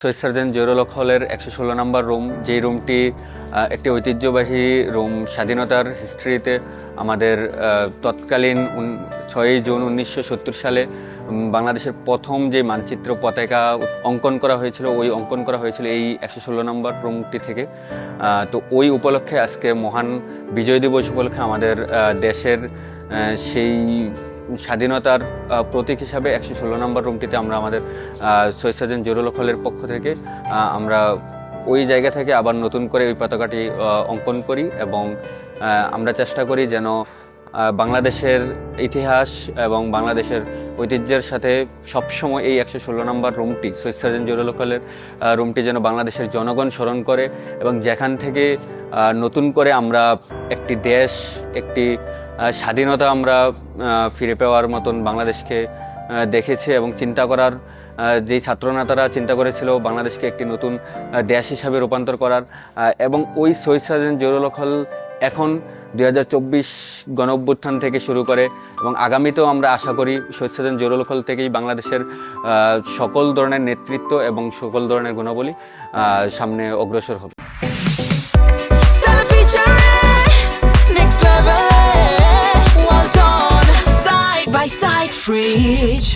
শহীদ sergeant Zahirul Haque হলের 116 নম্বর room, যেই রুমটি একটি ঐতিহ্যবাহী রুম। স্বাধীনতার হিস্ট্রিতে আমাদের তৎকালীন 6ই জুন 1970 সালে বাংলাদেশের প্রথম যে মানচিত্র পতাকা অঙ্কন করা হয়েছিল, ওই অঙ্কন করা হয়েছিল এই 116 নম্বর রুমটি থেকে। তো ওই উপলক্ষে আজকে মহান বিজয় দিবস উপলক্ষে আমাদের দেশের সেই স্বাধীনতার প্রতীক হিসাবে 116 নম্বর রুমটিতে আমরা আমাদের শহীদ সার্জেন্ট জহিরুল হক হলের পক্ষ থেকে আমরা ওই জায়গা থেকে আবার নতুন করে ওই পতাকাটি অঙ্কন করি এবং আমরা চেষ্টা করি যেন বাংলাদেশের ইতিহাস এবং বাংলাদেশের ঐতিহ্যের সাথে সবসময় এই 116 নম্বর রুমটি, শহীদ সার্জেন্ট জহিরুল হক হলের রুমটি যেন বাংলাদেশের জনগণ স্মরণ করে এবং যেখান থেকে নতুন করে আমরা একটি দেশ, একটি স্বাধীনতা আমরা ফিরে পাওয়ার মতন বাংলাদেশকে দেখেছি এবং চিন্তা করার যেই ছাত্রনেতারা চিন্তা করেছিল বাংলাদেশকে একটি নতুন দেশ হিসাবে রূপান্তর করার, এবং ওই শহীদ সার্জেন্ট জহিরুল হক হল এখন 2024 গণঅভ্যুত্থান থেকে শুরু করে এবং আগামীতেও আমরা আশা করি শহীদ সার্জেন্ট জহিরুল হক হল থেকেই বাংলাদেশের সকল ধরনের নেতৃত্ব এবং সকল ধরনের গুণাবলী সামনে অগ্রসর হবে। Next level, well done, side by side, fridge.